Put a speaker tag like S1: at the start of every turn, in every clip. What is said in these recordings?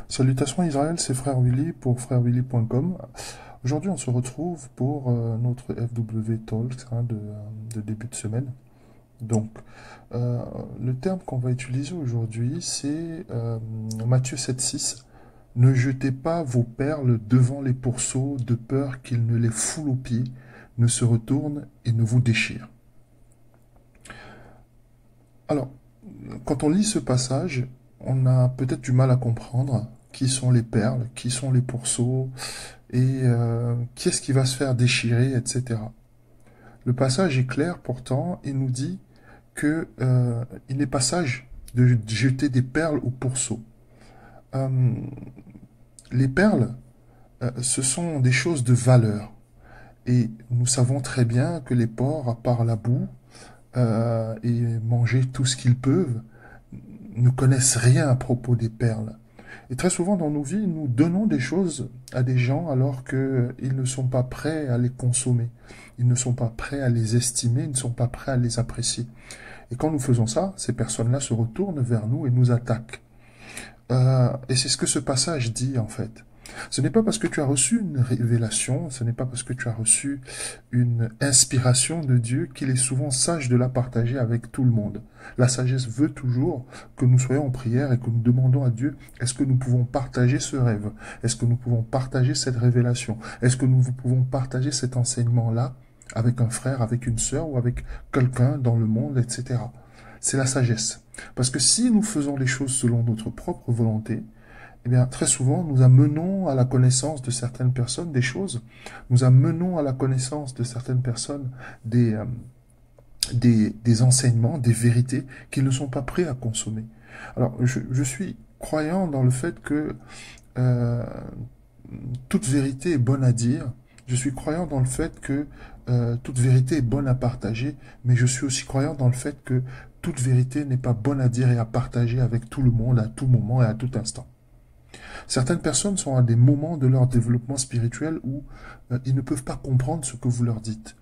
S1: Salutations Israël, c'est Frère Willy pour frèrewilly.com. Aujourd'hui, on se retrouve pour notre FW Talk de début de semaine. Donc, euh, le terme qu'on va utiliser aujourd'hui, c'est Matthieu 7,6. Ne jetez pas vos perles devant les pourceaux de peur qu'ils ne les foulent aux pieds, ne se retournent et ne vous déchirent. Alors, quand on lit ce passage, on a peut-être du mal à comprendre qui sont les perles, qui sont les pourceaux, et qui est-ce qui va se faire déchirer, etc. Le passage est clair pourtant, il nous dit que il n'est pas sage de jeter des perles au pourceau. Euh, les perles, ce sont des choses de valeur. Et nous savons très bien que les porcs, à part la boue et manger tout ce qu'ils peuvent, ne connaissent rien à propos des perles. Et très souvent dans nos vies, nous donnons des choses à des gens alors qu'ils ne sont pas prêts à les consommer. Ils ne sont pas prêts à les estimer, ils ne sont pas prêts à les apprécier. Et quand nous faisons ça, ces personnes-là se retournent vers nous et nous attaquent. Et c'est ce que ce passage dit en fait. Ce n'est pas parce que tu as reçu une révélation, ce n'est pas parce que tu as reçu une inspiration de Dieu qu'il est souvent sage de la partager avec tout le monde. La sagesse veut toujours que nous soyons en prière et que nous demandons à Dieu, est-ce que nous pouvons partager ce rêve? Est-ce que nous pouvons partager cette révélation? Est-ce que nous pouvons partager cet enseignement-là avec un frère, avec une sœur ou avec quelqu'un dans le monde, etc. C'est la sagesse. Parce que si nous faisons les choses selon notre propre volonté, eh bien, très souvent, nous amenons à la connaissance de certaines personnes des choses, nous amenons à la connaissance de certaines personnes des enseignements, des vérités qu'ils ne sont pas prêts à consommer. Alors, je suis croyant dans le fait que euh, toute vérité est bonne à dire. Je suis croyant dans le fait que toute vérité est bonne à partager, mais je suis aussi croyant dans le fait que toute vérité n'est pas bonne à dire et à partager avec tout le monde à tout moment et à tout instant. Certaines personnes sont à des moments de leur développement spirituel où ils ne peuvent pas comprendre ce que vous leur dites.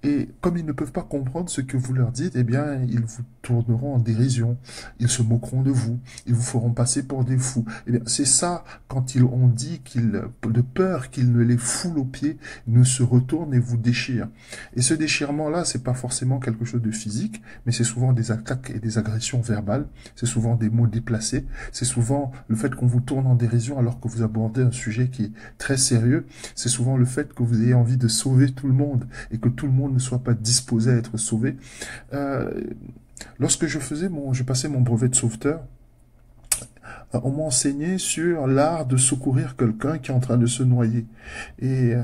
S1: Et comme ils ne peuvent pas comprendre ce que vous leur dites, eh bien, ils vous tourneront en dérision, ils se moqueront de vous, ils vous feront passer pour des fous. Eh bien, c'est ça, quand ils ont dit de peur qu'ils ne les foulent aux pieds, ne se retournent et vous déchirent. Et ce déchirement-là, c'est pas forcément quelque chose de physique, mais c'est souvent des attaques et des agressions verbales, c'est souvent des mots déplacés, c'est souvent le fait qu'on vous tourne en dérision alors que vous abordez un sujet qui est très sérieux, c'est souvent le fait que vous ayez envie de sauver tout le monde et que tout le monde ne soit pas disposé à être sauvé. Euh, Lorsque je passais mon brevet de sauveteur, on m'a enseigné sur l'art de secourir quelqu'un qui est en train de se noyer. Et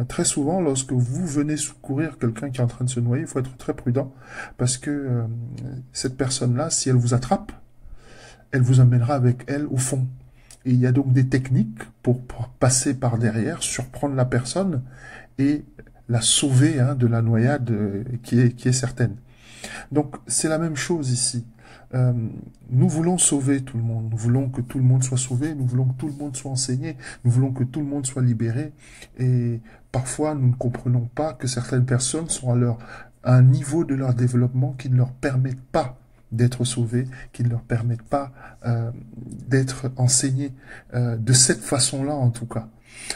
S1: très souvent, lorsque vous venez secourir quelqu'un qui est en train de se noyer, il faut être très prudent parce que cette personne-là, si elle vous attrape, elle vous amènera avec elle au fond. Et il y a donc des techniques pour passer par derrière, surprendre la personne et la sauver de la noyade qui est certaine. Donc c'est la même chose ici. Euh, nous voulons sauver tout le monde, nous voulons que tout le monde soit sauvé, nous voulons que tout le monde soit enseigné, nous voulons que tout le monde soit libéré. Et parfois nous ne comprenons pas que certaines personnes sont à un niveau de leur développement qui ne leur permettent pas d'être sauvés, qui ne leur permettent pas d'être enseignés de cette façon-là en tout cas.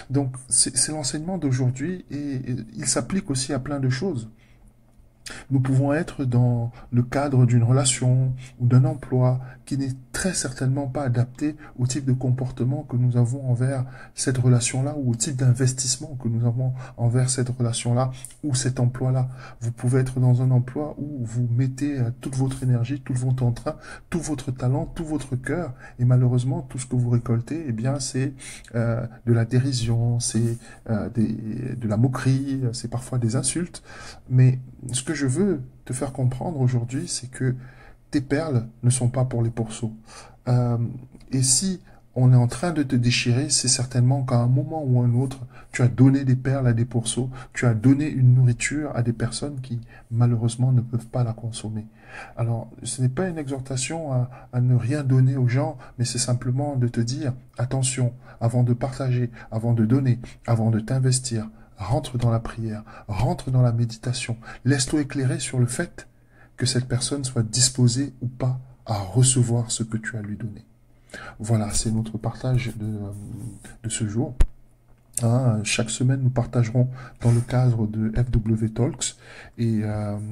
S1: Donc c'est l'enseignement d'aujourd'hui et il s'applique aussi à plein de choses. Nous pouvons être dans le cadre d'une relation ou d'un emploi qui n'est très certainement pas adapté au type de comportement que nous avons envers cette relation-là ou au type d'investissement que nous avons envers cette relation-là ou cet emploi-là. Vous pouvez être dans un emploi où vous mettez toute votre énergie, tout votre entrain, tout votre talent, tout votre cœur et malheureusement tout ce que vous récoltez, eh bien c'est de la dérision, c'est de la moquerie, c'est parfois des insultes, mais ce que je veux te faire comprendre aujourd'hui, c'est que tes perles ne sont pas pour les pourceaux. Euh, et si on est en train de te déchirer, c'est certainement qu'à un moment ou un autre, tu as donné des perles à des pourceaux, tu as donné une nourriture à des personnes qui, malheureusement, ne peuvent pas la consommer. Alors, ce n'est pas une exhortation à ne rien donner aux gens, mais c'est simplement de te dire, attention, avant de partager, avant de donner, avant de t'investir, rentre dans la prière, rentre dans la méditation, laisse-toi éclairer sur le fait que cette personne soit disposée ou pas à recevoir ce que tu as lui donné. Voilà, c'est notre partage de ce jour. Hein, chaque semaine, nous partagerons dans le cadre de FW Talks. Et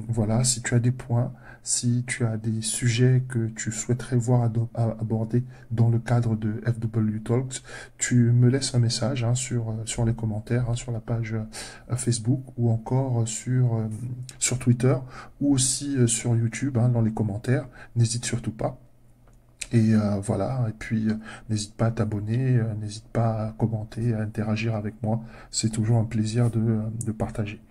S1: voilà, si tu as des points, si tu as des sujets que tu souhaiterais voir abordés dans le cadre de FW Talks, tu me laisses un message hein, sur les commentaires, hein, sur la page Facebook ou encore sur Twitter ou aussi sur YouTube hein, dans les commentaires. N'hésite surtout pas. Et voilà, et puis n'hésite pas à t'abonner, n'hésite pas à commenter, à interagir avec moi. C'est toujours un plaisir de partager.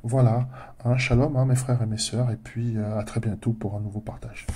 S1: Voilà, un shalom, hein, mes frères et mes sœurs, et puis à très bientôt pour un nouveau partage.